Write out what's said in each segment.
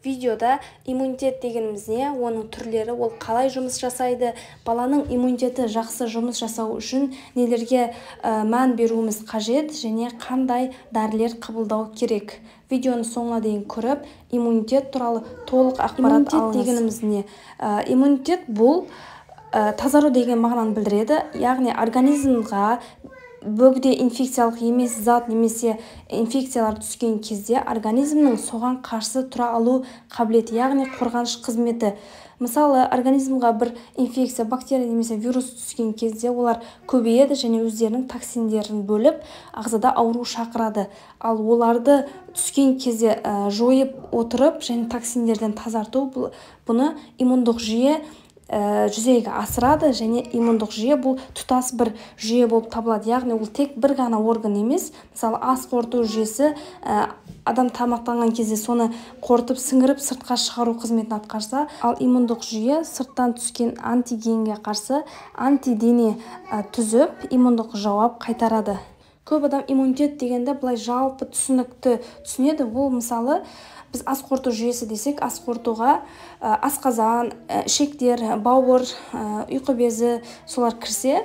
Видеода иммунитет дегеніміз не, оның түрлері, ол қалай жұмыс жасайды, баланың иммунитеті жақсы жұмыс жасау үшін нелерге мән беруіміз қажет және қандай дәрілер қабылдау керек. Видеоны соңына дейін көріп, иммунитет туралы толық ақпарат алыңыз. Иммунитет дегеніміз не? Иммунитет бұл тазару деген мағынаны білдіреді, яғни организмға бөгде инфекциялық емес зат немесе инфекциялар түскен кезде организмнің соған қарсы тұра алу қабілеті, яғни қорғаныш қызметі. Мысалы, организмға бір инфекция, бактерия немесе вирус түскен кезде олар көбейеді және өздерінің токсиндерін бөліп, ағзада ауру шақырады. Ал оларды түскен кезде жойып отырып және токсиндерден тазарту, бұны иммундық жүйе жүзеге асырады және иммундық жүйе бұл тұтас бір жүйе болып табылады. Яғни ол тек бір ғана орган емес. Мысалы, ас қорыту жүйесі адам тамақтанған кезде соны қорытып сіңіріп сыртқа шығару қызметін атқарса, ал иммундық жүйе сырттан түскен антигенге қарсы антидене түзіп иммундық жауап қайтарады. Көп адам иммунитет дегенді былай жалпы түсінікті түсінеді. Бұл мысалы біз ас қорыту жүйесі десек, ас қорытуға асқазан, ішектер, бауыр, ұйқы безі солар кірсе,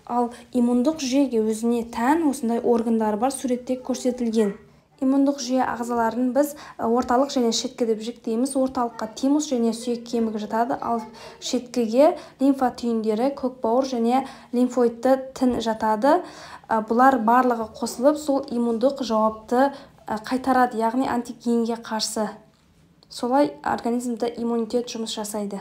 ал иммундық жүйеге өзіне тән осындай органдары бар, суретте көрсетілген. Иммундық жүйе ағзаларын біз орталық және шеткі деп жіктейміз. Орталыққа тимус және сүйек кемігі жатады, ал шеткіге лимфа түйіндері, көкбауыр және лимфоидты тін жатады. Бұлар барлығы қосылып, сол иммундық жауапты қайтарады, яғни антигенге қарсы. Солай организмде иммунитет жұмыс жасайды.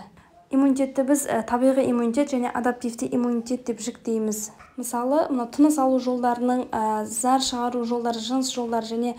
Иммунитетті біз табиғи иммунитет және адаптивті иммунитет деп жіктейміз. Мысалы, тыныс алу жолдарының, зар шығару жолдары, жыныс жолдары және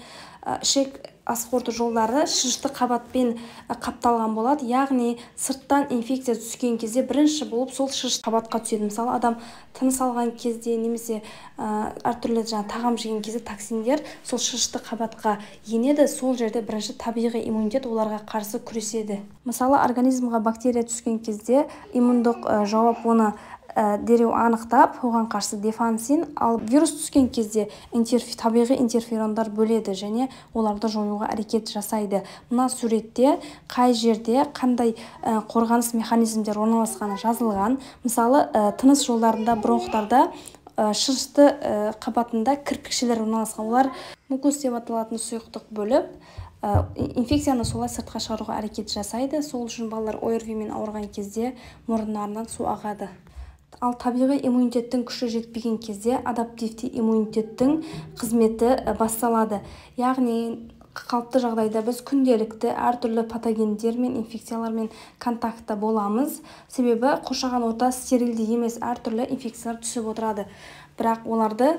ішек ас қорыту жолдары шышты қабатпен қапталған болады. Яғни сырттан инфекция түскен кезде бірінші болып сол шышты қабатқа түседі. Мысалы, адам тыныс алған кезде немесе әртүрлі тағам жеген кезде токсиндер сол шышты қабатқа енеді. Сол жерде бірінші табиғи иммунитет оларға қарсы күреседі. Мысалы, организмға бактерия түскен кезде иммундық жауап оны дереу анықтап, оған қарсы дефансин, ал вирус түскен кезде табиғи интерферондар бөледі және оларды жоюға әрекет жасайды. Мына суретте қай жерде қандай қорғаныс механизмдер орналасқаны жазылған. Мысалы, тыныс жолдарында, бронхтарда шышты қабатында кірпікшелер орналасқан. Олар мукус деп аталатын сұйықтық бөліп инфекцияны солай сыртқа шығаруға әрекет жасайды. Сол үшін балалар ОРВИ-мен ауырған кезде мұрындарынан су ағады. Ал табиғи иммунитеттің күші жетпеген кезде адаптивті иммунитеттің қызметі басталады. Яғни қалыпты жағдайда біз күнделікті әртүрлі патогендер мен инфекциялармен контактта боламыз. Себебі қоршаған орта стерильді емес, әртүрлі инфекциялар түсіп отырады. Бірақ оларды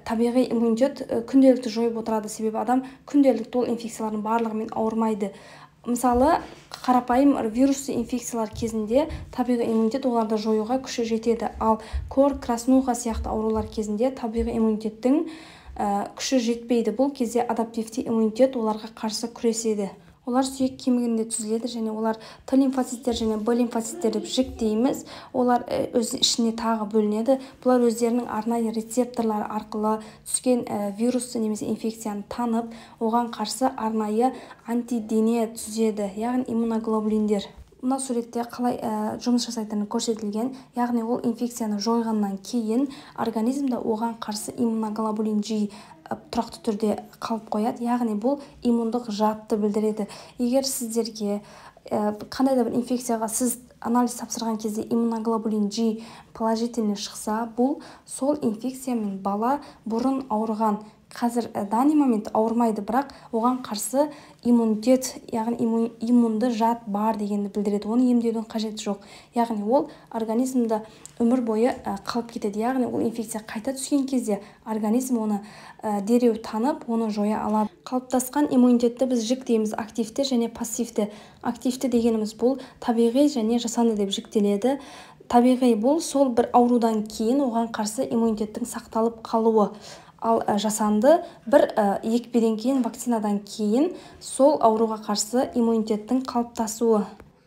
табиғи иммунитет күнделікті жойып отырады. Себебі адам күнделікті ол инфекциялардың барлығымен ауырмайды. Мысалы, қарапайым вирусты инфекциялар кезінде табиғи иммунитет оларды жоюға күші жетеді. Ал кор, краснуха сияқты аурулар кезінде табиғи иммунитеттің күші жетпейді. Бұл кезде адаптивті иммунитет оларға қарсы күреседі. Олар сүйек кемігінде түзіледі және олар Т лимфоциттер және Б лимфоциттер деп жіктейміз. Олар өз ішіне тағы бөлінеді. Бұлар өздерінің арнайы рецепторлары арқылы түскен вирусты немесе инфекцияны танып, оған қарсы арнайы антидене түзеді, яғни иммуноглобулиндер. Мына суретте қалай жұмыс жасайтыны көрсетілген, яғни ол инфекцияны жойғаннан кейін организмде оған қарсы иммуноглобулин G тұрақты түрде қалып қояды, яғни бұл иммундық жадты білдіреді. Егер сіздерге қандай да бір инфекцияға сіз анализ тапсырған кезде иммуноглобулин G положительный шықса, бұл сол инфекциямен бала бұрын ауырған. Қазір данный момент ауырмайды, бірақ оған қарсы иммунитет, яғни иммунды жад бар дегенді білдіреді. Оны емдеудің қажеті жоқ. Яғни ол организмді өмір бойы қалып кетеді. Яғни ол инфекция қайта түскен кезде организм оны дереу танып, оны жоя алады. Қалыптасқан иммунитетті біз жіктейміз активті және пассивті. Активті дегеніміз бұл табиғи және жасанды деп жіктеледі. Табиғи бұл сол бір аурудан кейін оған қарсы иммунитеттің сақталып қалуы. Ал жасанды бір екпеден кейін, вакцинадан кейін сол ауруға қарсы иммунитеттің қалыптасуы.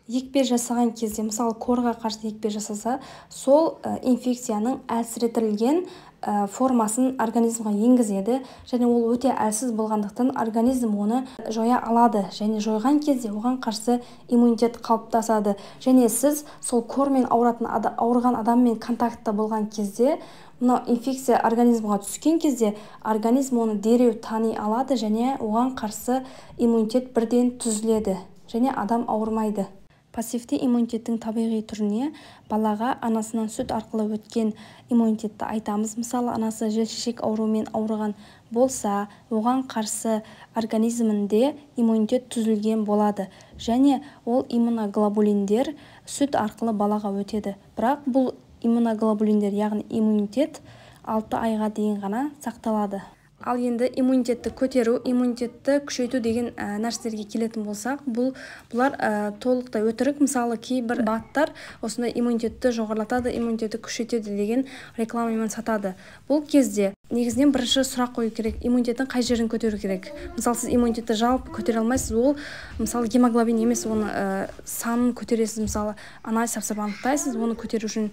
Екпе жасаған кезде, мысалы, корға қарсы екпе жасаса, сол инфекцияның әлсіретілген формасын организмға енгізеді, және ол өте әлсіз болғандықтан организм оны жоя алады, және жойған кезде оған қарсы иммунитет қалыптасады. Және сіз сол кормен ауырған адаммен контактта болған кезде, мына инфекция организмға түскен кезде, организм оны дереу тани алады, және оған қарсы иммунитет бірден түзіледі, және адам ауырмайды. Пассивті иммунитеттің табиғи түріне балаға анасынан сүт арқылы өткен иммунитетті айтамыз. Мысалы, анасы желшешек ауруымен ауырған болса, оған қарсы организмінде иммунитет түзілген болады, және ол иммуноглобулиндер сүт арқылы балаға өтеді. Бірақ бұл иммуноглобулиндер, яғни иммунитет 6 айға дейін ғана сақталады. Ал енді иммунитетті көтеру, иммунитетті күшейту деген нәрселерге келетін болсақ, бұлар толықтай өтірік. Мысалы, кейбір баттар осындай иммунитетті жоғарлатады, иммунитетті күшейтеді деген рекламамен сатады. Бұл кезде негізінен бірінші сұрақ қою керек: иммунитеттің қай жерін көтеру керек? Мысалы, сіз иммунитетті жалпы көтере алмайсыз, ол мысалы гемоглобин емес, оны санын көтересіз. Мысалы, анализ жасап анықтайсыз, оны көтеру үшін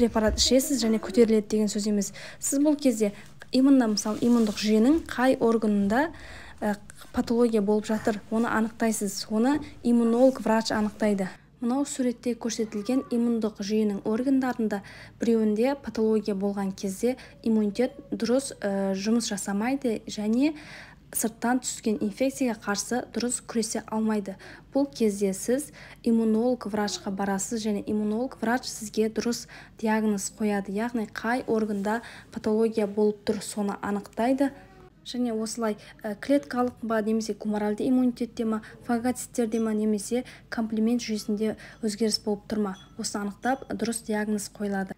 препарат ішесіз, және көтеріледі деген сөз емес. Сіз бұл кезде мысалы, иммундық жүйенің қай органында патология болып жатыр, оны анықтайсыз. Оны иммунолог, врач анықтайды. Мынау суретте көрсетілген иммундық жүйенің органдарында біреуінде патология болған кезде иммунитет дұрыс жұмыс жасамайды, және сырттан түскен инфекцияға қарсы дұрыс күресе алмайды. Бұл кезде сіз иммунолог врачқа барасыз, және иммунолог врач сізге дұрыс диагноз қояды, яғни қай органда патология болып тұр, соны анықтайды. Және осылай клеткалық ба, немесе гуморальды иммунитетте ма, фагоциттерде ма, немесе комплемент жүйесінде өзгеріс болып тұр ма, осыны анықтап дұрыс диагноз қойылады.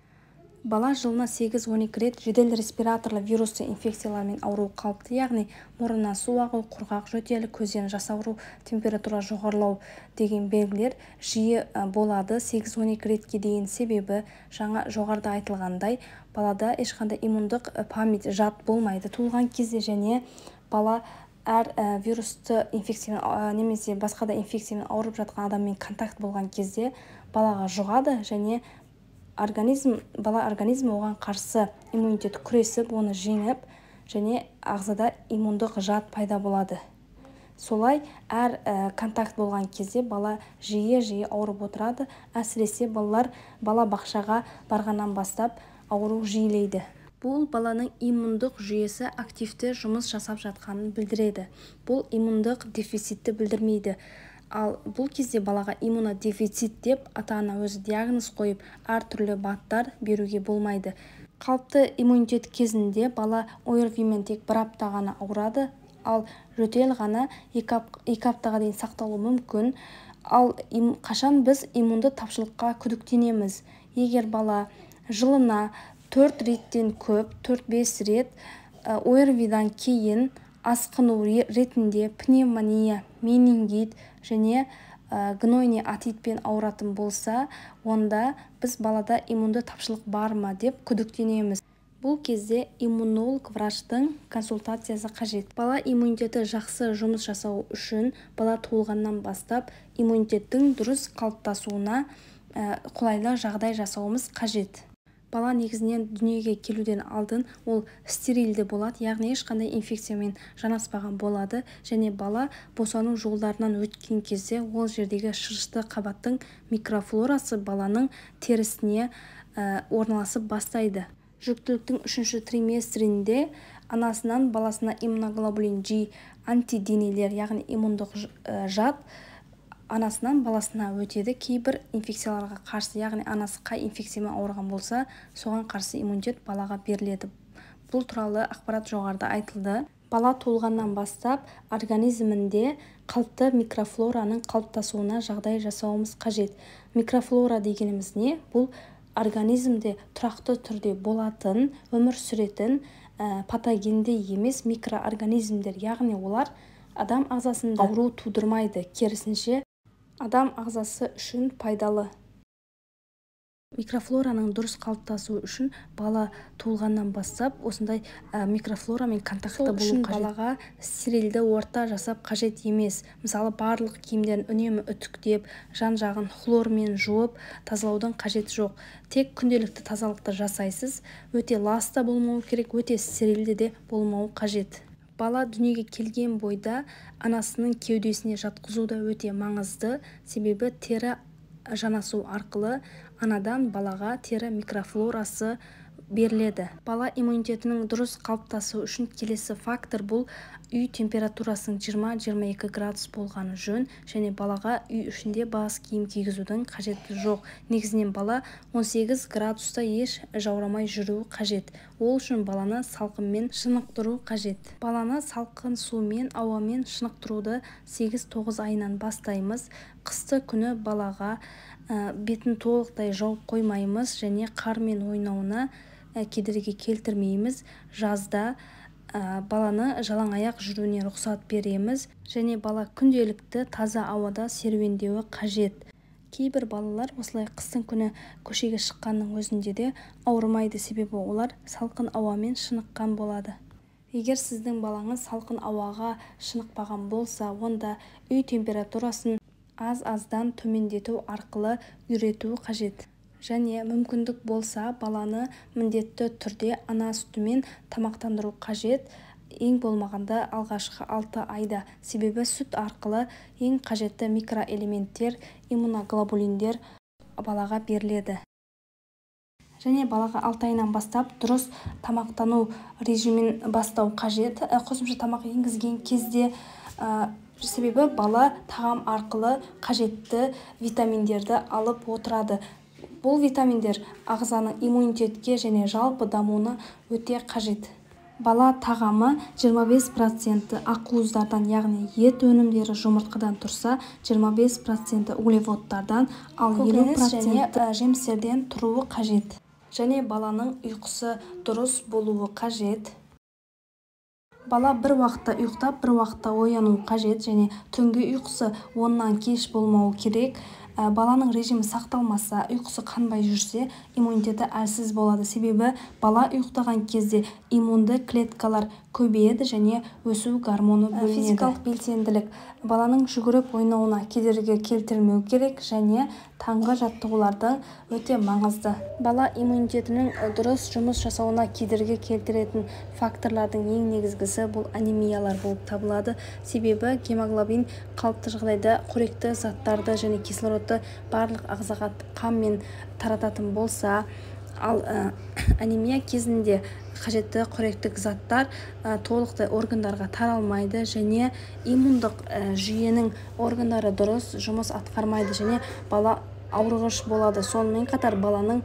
Бала жылына 8-12 рет жедел респираторлы вирусты инфекциялармен ауыру қалыпты, яғни мұрнынан су ағу, құрғақ жөтелі, көзден жас ауру, температура жоғарылау деген белгілер жиі болады 8-12 ретке дейін. Себебі жоғарыда айтылғандай, балада ешқандай иммундық память жад болмайды туылған кезде, және бала әр вирусты инфекциямен немесе басқа да инфекциямен ауырып жатқан адаммен контакт болған кезде балаға жұғады, және бала организмі оған қарсы иммунитет күресіп, оны жеңіп, және ағзада иммундық жад пайда болады. Солай әр контакт болған кезде бала жиі ауырып отырады. Әсіресе бала бақшаға барғаннан бастап ауру жиілейді. Бұл баланың иммундық жүйесі активті жұмыс жасап жатқанын білдіреді. Бұл иммундық дефицитті білдірмейді. Ал бұл кезде балаға иммунодефицит деп ата-ана өзі диагноз қойып, әртүрлі баттар беруге болмайды. Қалыпты иммунитет кезінде бала ОРВИмен тек 1 апта ғана ауырады, ал жөтел ғана 2 аптаға дейін сақталуы мүмкін. Ал қашан біз иммунды тапшылыққа күдіктенеміз? Егер бала жылына 4 реттен көп, 4-5 рет ОРВИдан кейін асқыну ретінде пневмония, менингит және гнойный отитпен ауыратын болса, онда біз балада иммунды тапшылық бар ма деп күдіктенеміз. Бұл кезде иммунолог врачтың консультациясы қажет. Бала иммунитеті жақсы жұмыс жасау үшін бала туылғаннан бастап иммунитеттің дұрыс қалыптасуына қолайлы жағдай жасауымыз қажет. Бала негізінен дүниеге келуден алдын ол стерильді болады, яғни ешқандай инфекциямен жанаспаған болады, және бала босану жолдарынан өткен кезде ол жердегі шырышты қабаттың микрофлорасы баланың терісіне орналасып бастайды. Жүктіліктің 3-ші триместрінде анасынан баласына иммуноглобулин G антиденелер, яғни иммундық жад анасынан баласына өтеді. Кейбір инфекцияларға қарсы, яғни анасы қай инфекциямен ауырған болса, соған қарсы иммунитет балаға беріледі. Бұл туралы ақпарат жоғарыда айтылды. Бала туылғаннан бастап организмінде қалыпты микрофлораның қалыптасуына жағдай жасауымыз қажет. Микрофлора дегеніміз не? Бұл организмде тұрақты түрде болатын, өмір сүретін патогенді емес микроорганизмдер, яғни олар адам ағзасында ауру тудырмайды, керісінше адам ағзасы үшін пайдалы. Микрофлораның дұрыс қалыптасуы үшін бала туылғаннан бастап осындай микрофлорамен контактта болу қажет. Балаға стерильді орта жасап қажет емес. Мысалы, барлық киімдерін үнемі үтіктеп, жан-жағын хлормен жуып тазалаудың қажеті жоқ. Тек күнделікті тазалықты жасайсыз. Өте ласта болмауы керек, өте стерильді де болмауы қажет. Бала дүниеге келген бойда анасының кеудесіне жатқызу да өте маңызды, себебі тері жанасу арқылы анадан балаға тері микрофлорасы беріледі. Бала иммунитетінің дұрыс қалыптасуы үшін келесі фактор бұл үй температурасының 20-22 градус болғаны жөн, және балаға үй ішінде бас киім кигізудің қажеті жоқ. Негізінен бала 18 градуста еш жаурамай жүруі қажет. Ол үшін баланы салқынмен шынықтыру қажет. Баланы салқын сумен, ауамен шынықтыруды 8-9 айынан бастаймыз. Қысты күні балаға бетін толықтай жауып қоймаймыз және қармен ойнауына кедергі келтірмейміз. Жазда баланы жалаң аяқ жүруіне рұқсат береміз және бала күнделікті таза ауада серуендеуі қажет. Кейбір балалар осылай қыстың күні көшеге шыққанның өзінде де ауырмайды, себебі олар салқын ауамен шыныққан болады. Егер сіздің балаңыз салқын ауаға шынықпаған болса, онда үй температурасын аз-аздан төмендету арқылы үйрету қажет. Және мүмкіндік болса, баланы міндетті түрде ана сүтімен тамақтандыру қажет, ең болмағанда алғашқы 6 айда. Себебі сүт арқылы ең қажетті микроэлементтер, иммуноглобулиндер балаға беріледі. Және балаға 6 айынан бастап дұрыс тамақтану режимін бастау қажет. Қосымша тамақ енгізген кезде себебі бала тағам арқылы қажетті витаминдерді алып отырады. Бұл витаминдер ағзаның иммунитетке және жалпы дамуына өте қажет. Бала тағамы 25% ақуыздардан, яғни ет өнімдері, жұмыртқадан тұрса, 25% углеводтардан, ал 50% жемістерден тұруы қажет. Және баланың ұйқысы дұрыс болуы қажет. Бала бір уақытта ұйықтап, бір уақытта ояну қажет және түнгі ұйқысы 10-нан кеш болмауы керек. Баланың режимі сақталмаса, ұйқысы қанбай жүрсе, иммунитеті әлсіз болады. Себебі бала ұйықтаған кезде иммунды клеткалар көбейеді және өсу гормоны бөлінеді. Физикалық белсенділік баланың жүгіріп ойнауына кедергі келтірмеу керек және таңғы жаттығулардың өте маңызды. Бала иммунитетінің дұрыс жұмыс жасауына кедергі келтіретін факторлардың ең негізгісі бұл анемиялар болып табылады. Себебі гемоглобин қалыпты жағдайда қоректі заттарды және кислородты барлық ағзаға қанмен тарататын болса, ал анемия кезінде қажетті қоректік заттар толықтай органдарға таралмайды және иммундық жүйенің органдары дұрыс жұмыс атқармайды және бала ауырғыш болады. Сонымен қатар баланың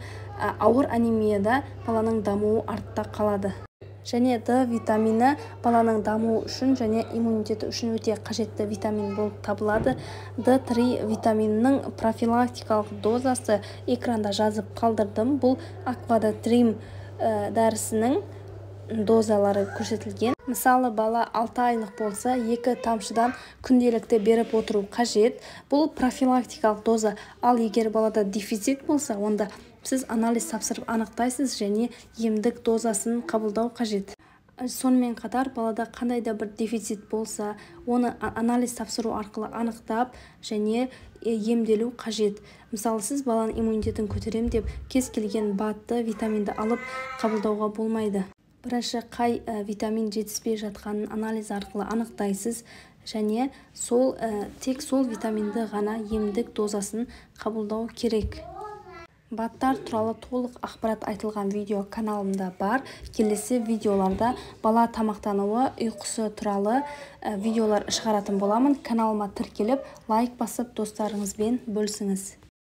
ауыр анемияда баланың дамуы артта қалады. Және Д витамині баланың дамуы үшін және иммунитеті үшін өте қажетті витамин болып табылады. D3 витаминінің профилактикалық дозасы экранда жазып қалдырдым. Бұл аквадатрим дәрісінің дозалары көрсетілген. Мысалы, бала 6 айлық болса, 2 тамшыдан күнделікті беріп отыру қажет. Бұл профилактикалық доза. Ал егер балада дефицит болса, онда сіз анализ тапсырып анықтайсыз және емдік дозасын қабылдау қажет. Сонымен қатар балада қандай да бір дефицит болса, оны анализ тапсыру арқылы анықтап және емделу қажет. Мысалы, сіз баланың иммунитетін көтерем деп кез келген БАДты, витаминді алып қабылдауға болмайды. Бірінші қай витамин жетіспей жатқанын анализ арқылы анықтайсыз және тек сол витаминді ғана емдік дозасын қабылдау керек. БАДтар туралы толық ақпарат айтылған видео каналымда бар. Келесі видеоларда бала тамақтануы, ұйқысы туралы видеолар шығаратын боламын. Каналыма тіркеліп, лайк басып, достарыңызбен бөлісіңіз.